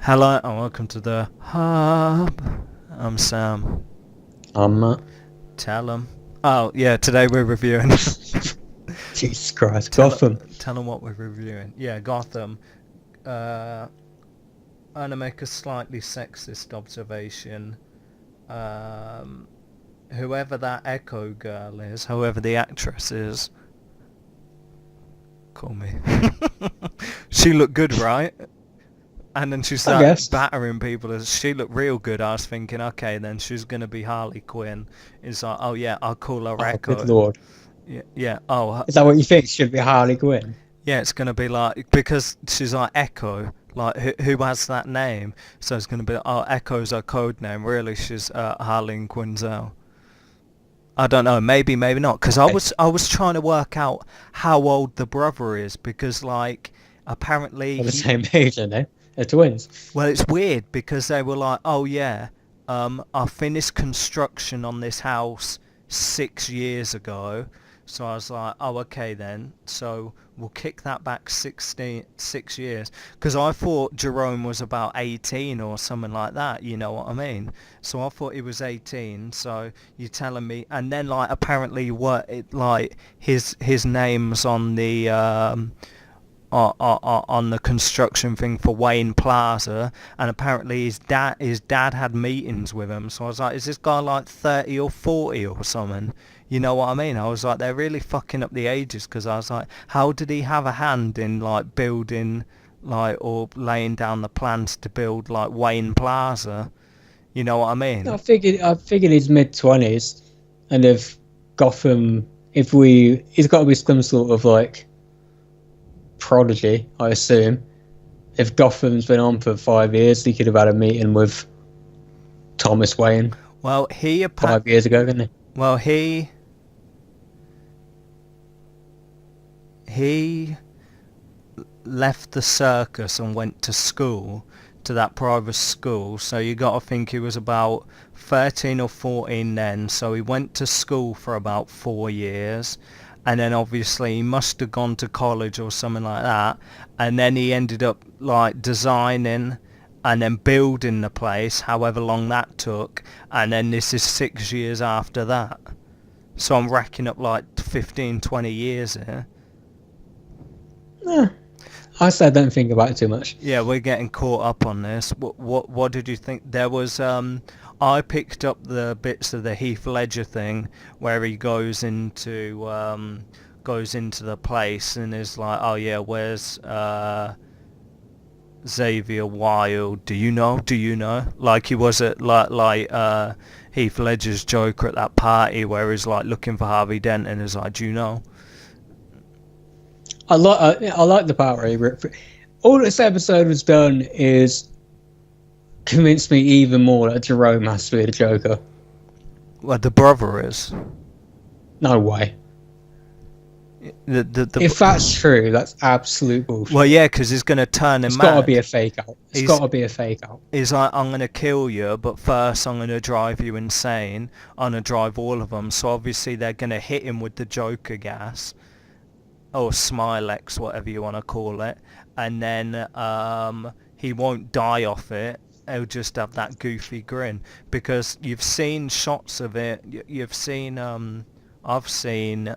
Hello and welcome to the Hub. I'm Sam. I'm Matt. Tell 'em. Oh yeah, today we're reviewing. Jesus Christ, Gotham. Tell 'em what we're reviewing. Yeah, Gotham. I'm gonna make a slightly sexist observation. Whoever that Echo girl is, whoever the actress is, call me. She looked good, right? And then she started battering people. She looked real good. I was thinking, okay, then she's going to be Harley Quinn. It's like, oh yeah, I'll call her Echo. Good Lord. Yeah. Oh. Is that what you think? Should be Harley Quinn? Yeah, it's going to be like, because she's like Echo. Like, who has that name? So it's going to be, oh, Echo's her code name. Really, she's Harley Quinzel. I don't know. Maybe not. Because I was trying to work out how old the brother is. Because, like, apparently... They're the same age, aren't they? They're twins. Well, it's weird because they were like, oh yeah, I finished construction on this house 6 years ago. So I was like, oh, okay then. So we'll kick that back 6 years. Because I thought Jerome was about 18 or something like that, you know what I mean? So I thought he was 18, so you're telling me... And then, like, apparently his name's on the... on the construction thing for Wayne Plaza, and apparently his dad had meetings with him. So I was like, is this guy like 30 or 40 or something? You know what I mean? I was like, they're really fucking up the ages, because I was like, how did he have a hand in like building like or laying down the plans to build like Wayne Plaza? You know what I mean? I figured he's mid-20s, and if Gotham, he's got to be some sort of like prodigy, I assume. If Gotham's been on for 5 years, he could have had a meeting with Thomas Wayne. Well, 5 years ago, didn't he? Well, he left the circus and went to school, to that private school. So you got to think he was about 13 or 14 then. So he went to school for about 4 years. And then obviously he must have gone to college or something like that. And then he ended up like designing and then building the place, however long that took. And then this is 6 years after that. So I'm racking up like 15, 20 years here. Yeah. I said don't think about it too much. Yeah, we're getting caught up on this. What did you think? There was... I picked up the bits of the Heath Ledger thing where he goes into the place and is like, oh yeah, where's Xander Wilde? Do you know? Like he was at like Heath Ledger's Joker at that party where he's like looking for Harvey Dent and is like, do you know? I like the part where he ripped. All this episode has done is convinced me even more that Jerome has to be the Joker. Well, the brother is. No way. If that's true, that's absolute bullshit. Well, yeah, because he's going to turn him mad. It's got to be a fake out. It's got to be a fake out. He's like, I'm going to kill you, but first I'm going to drive you insane. I'm going to drive all of them. So obviously they're going to hit him with the Joker gas. Or Smilex, whatever you want to call it. And then he won't die off it. He'll just have that goofy grin, because you've seen shots of it. You've seen, I've seen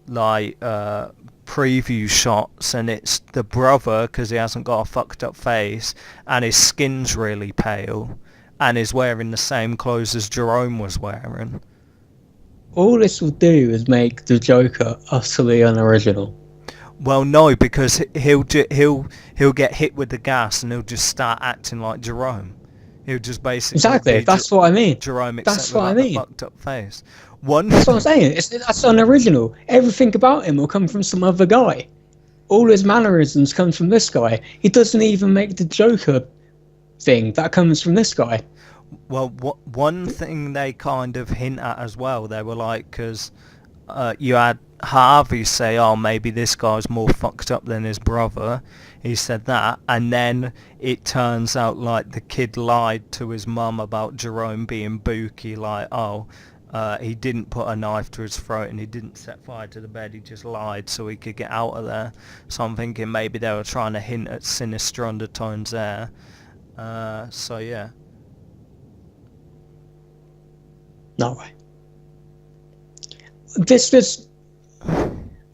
like preview shots, and it's the brother because he hasn't got a fucked up face, and his skin's really pale, and he's wearing the same clothes as Jerome was wearing. All this will do is make the Joker utterly unoriginal. Well, no, because he'll get hit with the gas and he'll just start acting like Jerome. He'll just basically exactly. That's what I mean. Jerome, that's what I mean. A fucked up face. That's what I'm saying. That's unoriginal. Everything about him will come from some other guy. All his mannerisms come from this guy. He doesn't even make the Joker thing. That comes from this guy. Well, one thing they kind of hint at as well, they were like, because you had Harvey say, oh, maybe this guy's more fucked up than his brother. He said that, and then it turns out like the kid lied to his mum about Jerome being booky, like, oh, He didn't put a knife to his throat and he didn't set fire to the bed. He just lied so he could get out of there. So I'm thinking maybe they were trying to hint at sinister undertones there. So yeah. No way.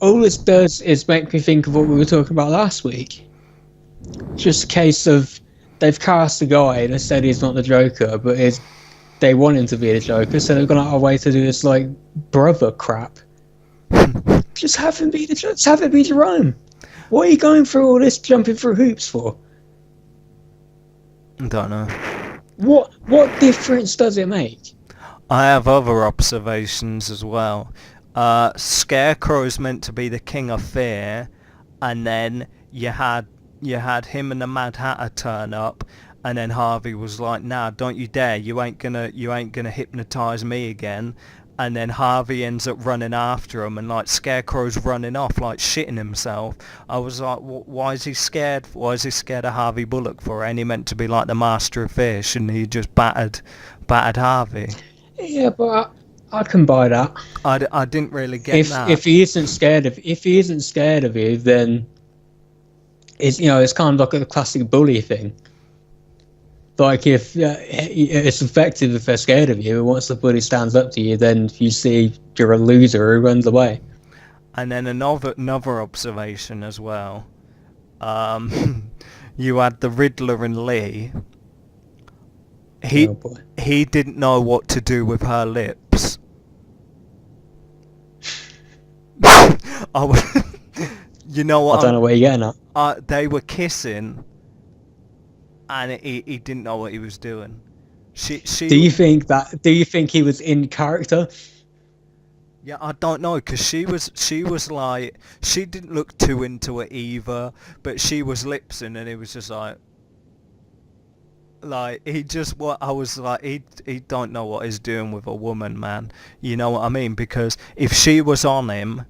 All this does is make me think of what we were talking about last week. Just a case of they've cast a guy and said he's not the Joker, but they want him to be the Joker, so they've gone out of their way to do this like brother crap. Just have him be just have it be Jerome. What are you going through all this jumping through hoops for? I don't know. What difference does it make? I have other observations as well. Scarecrow's meant to be the king of fear, and then you had him and the Mad Hatter turn up, and then Harvey was like, "Nah, don't you dare! You ain't gonna hypnotize me again." And then Harvey ends up running after him, and like Scarecrow's running off, like shitting himself. I was like, why is he scared? Why is he scared of Harvey Bullock for? Ain't he meant to be like the master of fear? Shouldn't he just battered Harvey? Yeah, but I can buy that. I didn't really get that. If he isn't scared of you, then it's kind of like a classic bully thing. Like if it's effective if they're scared of you, and once the bully stands up to you, then you see you're a loser who runs away. And then another observation as well. You had the Riddler and Lee. He didn't know what to do with her lips. You know what? I don't know where you're getting at. They were kissing, and he didn't know what he was doing. She. Do you think he was in character? Yeah, I don't know, because she was like, she didn't look too into it either, but she was lipsing, and it was just like he just, what I was like, he don't know what he's doing with a woman, man. You know what I mean? Because if she was on him,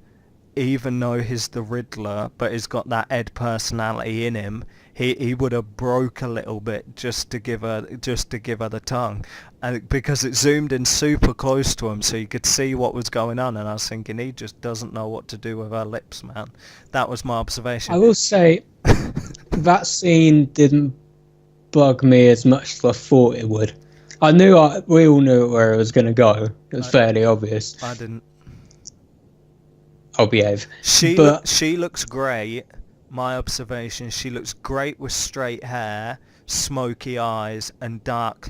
even though he's the Riddler, but he's got that Ed personality in him, he would have broke a little bit just to give her the tongue, and because it zoomed in super close to him, so you could see what was going on. And I was thinking, he just doesn't know what to do with her lips, man. That was my observation. I will say that scene didn't bug me as much as I thought it would. We all knew where it was going to go. It was fairly obvious. I didn't. I'll behave. She looks great. My observation, she looks great with straight hair, smoky eyes, and dark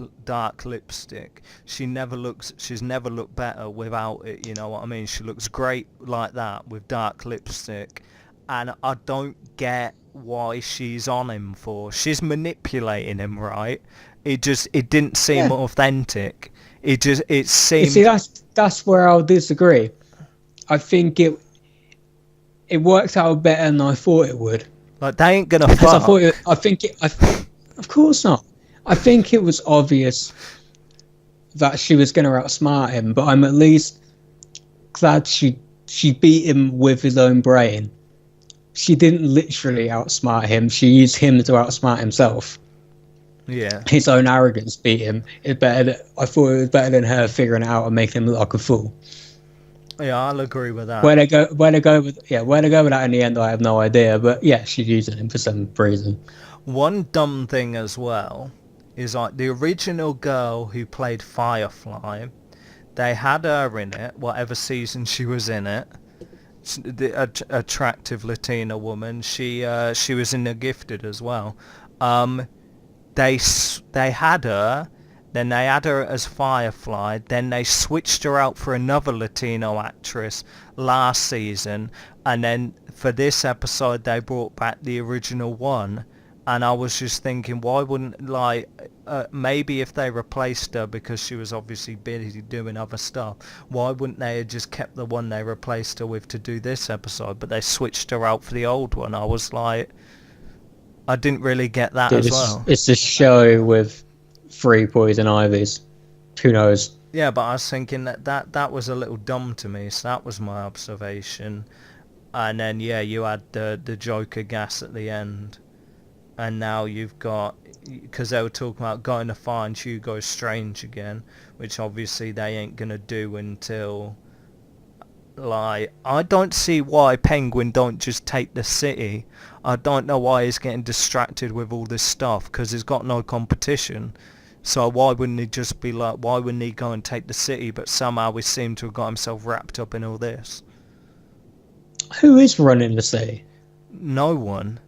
lipstick. She's never looked better without it, you know what I mean? She looks great like that with dark lipstick, and I don't get why she's on him for. She's manipulating him, right? It didn't seem authentic. It seemed... You see, that's where I'll disagree. I think it worked out better than I thought it would. Like, they ain't gonna fuck. Of course not. I think it was obvious that she was gonna outsmart him, but I'm at least glad she beat him with his own brain. She didn't literally outsmart him. She used him to outsmart himself. Yeah. His own arrogance beat him. I thought it was better than her figuring it out and making him look like a fool. Yeah, I'll agree with that. Where they go with that in the end, I have no idea. But yeah, she's using him for some reason. One dumb thing as well is, like, the original girl who played Firefly, they had her in it, whatever season she was in it. The attractive Latina woman. She was in The Gifted as well. They had her. Then they had her as Firefly. Then they switched her out for another Latino actress last season. And then for this episode, they brought back the original one. And I was just thinking, why wouldn't, maybe if they replaced her, because she was obviously busy doing other stuff, why wouldn't they have just kept the one they replaced her with to do this episode? But they switched her out for the old one. I was like, I didn't really get that as well. It's a show with 3 poison ivies. Who knows? Yeah, but I was thinking that was a little dumb to me, so that was my observation. And then, yeah, you had the Joker gas at the end. and now you've got, because they were talking about going to find Hugo Strange again, which obviously they ain't gonna do until, like, I don't see why Penguin don't just take the city. I don't know why he's getting distracted with all this stuff, because he's got no competition. So why wouldn't he just be like, why wouldn't he go and take the city? But somehow he seemed to have got himself wrapped up in all this. Who is running the city? No one.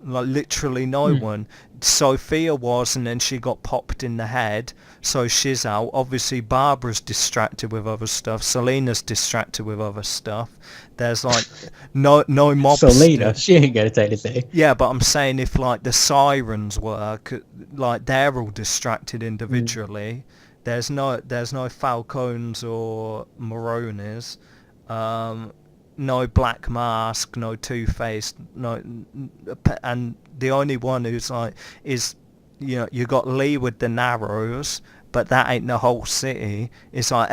Like, literally no one. Sophia was, and then she got popped in the head, so she's out. Obviously Barbara's distracted with other stuff. Selena's distracted with other stuff. There's like no mobster. Selena, she ain't gonna take the city. Yeah, but I'm saying if like the sirens work, like they're all distracted individually. There's no Falcones or Moronis. No Black Mask, no Two-Face, no, and the only one who's like is, you know, you got Lee with the Narrows, but that ain't the whole city. It's like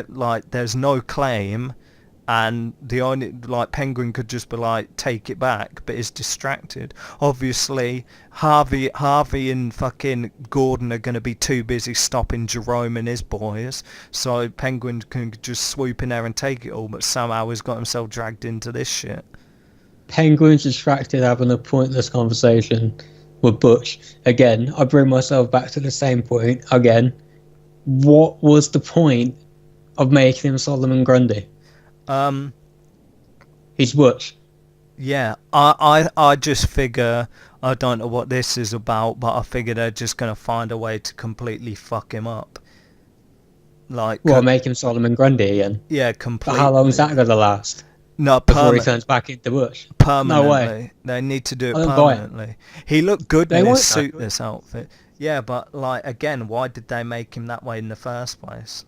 like there's no claim, and the only, like, Penguin could just be like, take it back, but is distracted. Obviously Harvey and fucking Gordon are going to be too busy stopping Jerome and his boys, so Penguin can just swoop in there and take it all, but somehow he's got himself dragged into this shit. Penguin's distracted having a pointless conversation with Butch. Again, I bring myself back to the same point again. What was the point of making him Solomon Grundy? He's Butch. Yeah, I just figure, I don't know what this is about, but I figure they're just going to find a way to completely fuck him up. Like, well, make him Solomon Grundy again? Yeah, completely. But how long is that going to last? No, before he turns back into Butch? Permanently. No way. They need to do it permanently. He looked good in his suit, this outfit. Yeah, but, like, again, why did they make him that way in the first place?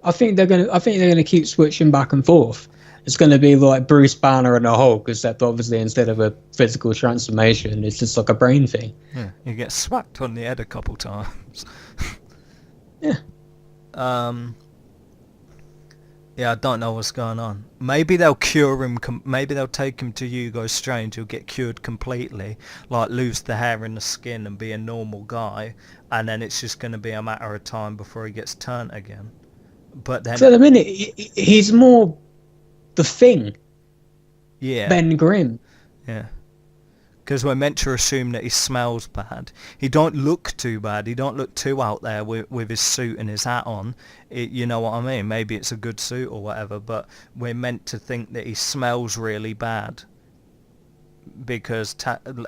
I think they're gonna keep switching back and forth. It's gonna be like Bruce Banner and the Hulk, except obviously instead of a physical transformation, it's just like a brain thing. Yeah, he gets smacked on the head a couple times. Yeah. Yeah, I don't know what's going on. Maybe they'll cure him. Maybe they'll take him to Hugo Strange. He'll get cured completely, like lose the hair and the skin and be a normal guy, and then it's just going to be a matter of time before he gets turned again. But then, for the minute, he's more the Thing. Yeah. Ben Grimm. Yeah. Because we're meant to assume that he smells bad. He don't look too bad. He don't look too out there with his suit and his hat on. You know what I mean? Maybe it's a good suit or whatever, but we're meant to think that he smells really bad. Because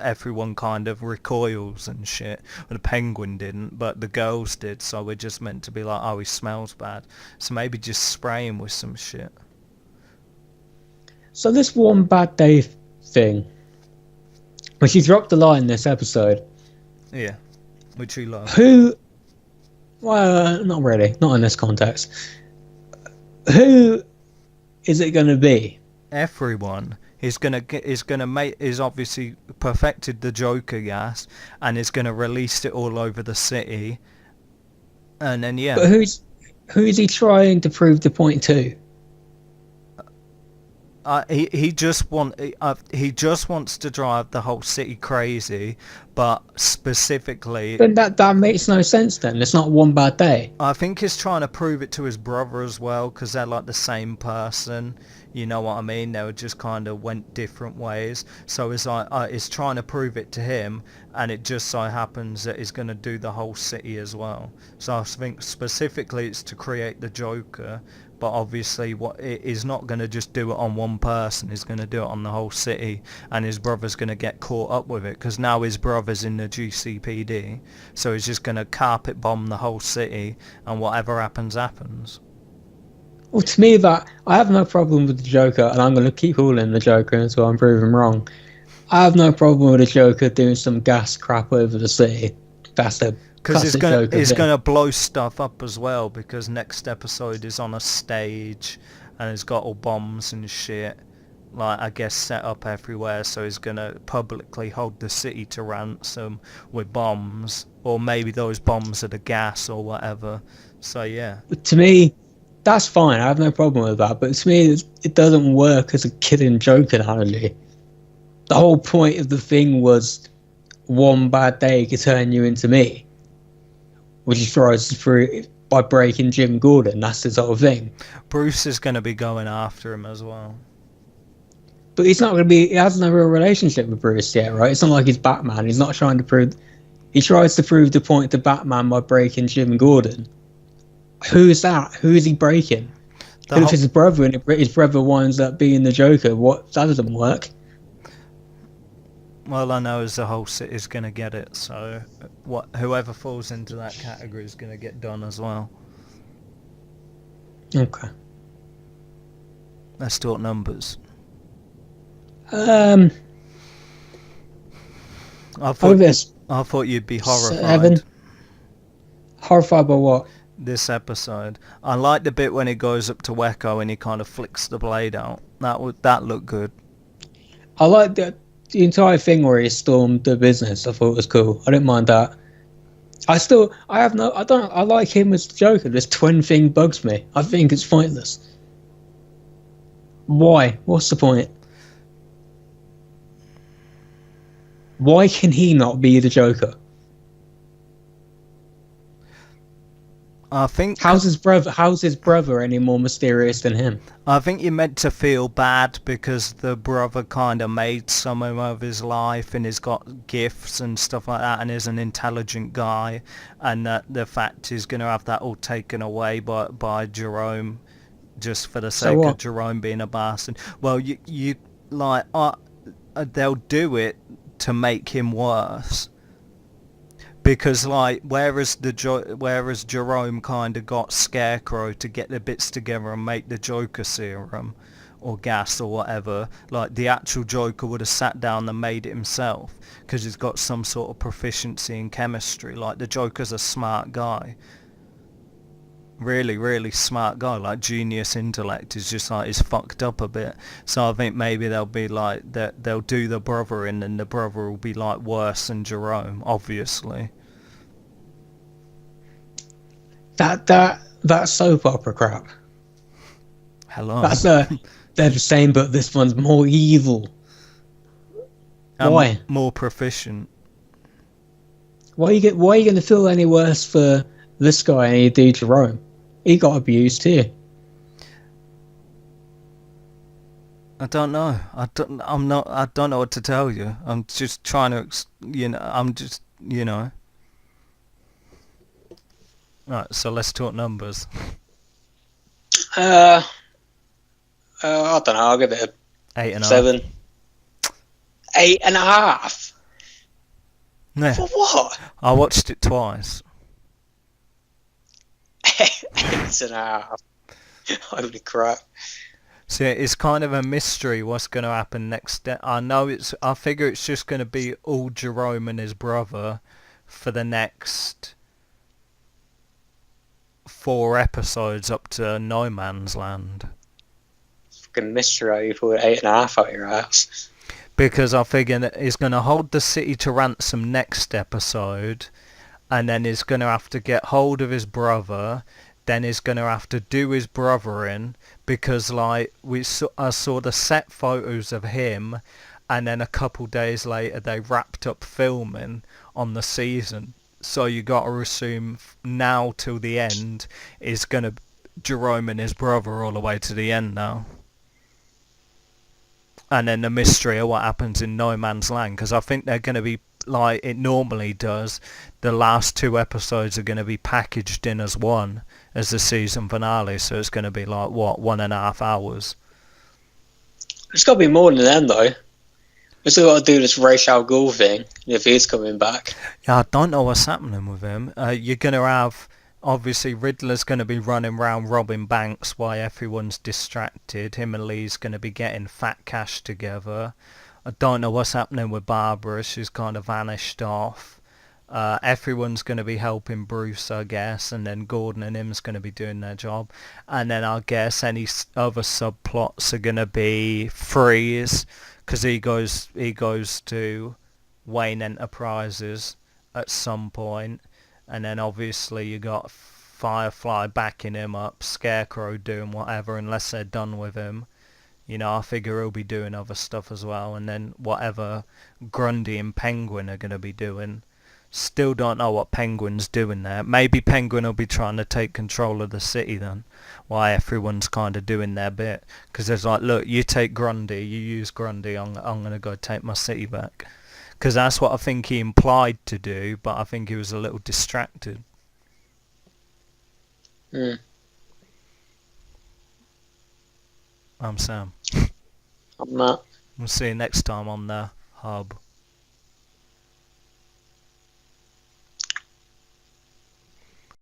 everyone kind of recoils and shit. Well, the Penguin didn't, but the girls did, so we're just meant to be like, oh, he smells bad. So maybe just spray him with some shit. So this one bad day thing, when she dropped the line this episode. Yeah, which we love. Who, well, not really, not in this context. Who is it going to be? Everyone. He's obviously perfected the Joker gas, and is gonna release it all over the city. And then yeah. But who is he trying to prove the point to? He just wants to drive the whole city crazy, but specifically. But that makes no sense. Then it's not one bad day. I think he's trying to prove it to his brother as well, because they're like the same person. You know what I mean? They just kind of went different ways. So it's like it's trying to prove it to him, and it just so happens that he's going to do the whole city as well. So I think specifically it's to create the Joker. But obviously, he's not going to just do it on one person. He's going to do it on the whole city, and his brother's going to get caught up with it, because now his brother's in the GCPD. So he's just going to carpet bomb the whole city, and whatever happens, happens. Well, to me, that I have no problem with the Joker, and I'm going to keep calling the Joker until I'm proven wrong. I have no problem with the Joker doing some gas crap over the city. That's a because he's gonna blow stuff up as well, because next episode is on a stage and it's got all bombs and shit, like I guess set up everywhere, so he's gonna publicly hold the city to ransom with bombs, or maybe those bombs are the gas or whatever. So yeah, to me that's fine, I have no problem with that, but to me it doesn't work as a killing Joker analogy. The whole point of the thing was one bad day could turn you into me, which he tries through by breaking Jim Gordon. That's the sort of thing. Bruce is going to be going after him as well. But he's not going to be. He hasn't a real relationship with Bruce yet, right? It's not like he's Batman. He's not trying to prove. He tries to prove the point to Batman by breaking Jim Gordon. Who's that? Who is he breaking? Who if his brother and his brother winds up being the Joker? What? That doesn't work. Well, I know is the whole city's going to get it, so whoever falls into that category is going to get done as well. Okay. Let's talk numbers. I thought you'd be horrified. 7. Horrified by what? This episode. I like the bit when he goes up to Echo and he kind of flicks the blade out. That looked good. I like the entire thing where he stormed the business. I thought it was cool. I didn't mind that. I like him as the Joker. This twin thing bugs me. I think it's pointless. Why? What's the point? Why can he not be the Joker? I think how's his brother any more mysterious than him? I think you're meant to feel bad because the brother kind of made some of his life and he's got gifts and stuff like that and is an intelligent guy, and that the fact he's going to have that all taken away by Jerome just for the sake of Jerome being a bastard. Well, you like they'll do it to make him worse. Because like, whereas Jerome kind of got Scarecrow to get the bits together and make the Joker serum or gas or whatever, like the actual Joker would have sat down and made it himself because he's got some sort of proficiency in chemistry. Like the Joker's a smart guy, really, really smart guy. Like genius intellect is just like he's fucked up a bit. So I think maybe they'll be like that. They'll do the brother in, and the brother will be like worse than Jerome, obviously. That soap opera crap. Hello. That's they're the same, but this one's more evil. Why? More proficient. Why are you going to feel any worse for this guy and you do Jerome? He got abused too. I don't know. I don't know what to tell you. I'm just trying to, Right, so let's talk numbers. I don't know. I'll give it a 8.5. 7. 8.5. Yeah. For what? I watched it twice. 8.5. Holy crap. See, it's kind of a mystery what's going to happen next. I figure it's just going to be all Jerome and his brother for the next 4 episodes up to No Man's Land. Fucking mystery how you pulled 8.5 out your ass. Because I figure that he's going to hold the city to ransom next episode, and then he's going to have to get hold of his brother. Then he's going to have to do his brother in, because like I saw the set photos of him, and then a couple days later they wrapped up filming on the season. So you got to assume now till the end is going to Jerome and his brother all the way to the end now. And then the mystery of what happens in No Man's Land, because I think they're going to be like it normally does. The last 2 episodes are going to be packaged in as one as the season finale, so it's going to be like 1.5 hours. It's got to be more than them though. We still got to do this Ra's al Ghul thing if he's coming back. Yeah, I don't know what's happening with him. You're going to have, obviously, Riddler's going to be running around robbing banks while everyone's distracted. Him and Lee's going to be getting fat cash together. I don't know what's happening with Barbara. She's kind of vanished off. Everyone's going to be helping Bruce, I guess, and then Gordon and him's going to be doing their job. And then I guess any other subplots are going to be Freeze, because he goes to Wayne Enterprises at some point, and then obviously you got Firefly backing him up, Scarecrow doing whatever unless they're done with him. I figure he'll be doing other stuff as well, and then whatever Grundy and Penguin are going to be doing. Still don't know what Penguin's doing there. Maybe Penguin will be trying to take control of the city then, while everyone's kind of doing their bit. Because there's like, look, you take Grundy, you use Grundy, I'm going to go take my city back. Because that's what I think he implied to do, but I think he was a little distracted. I'm Sam. I'm Matt. We'll see you next time on the Hub.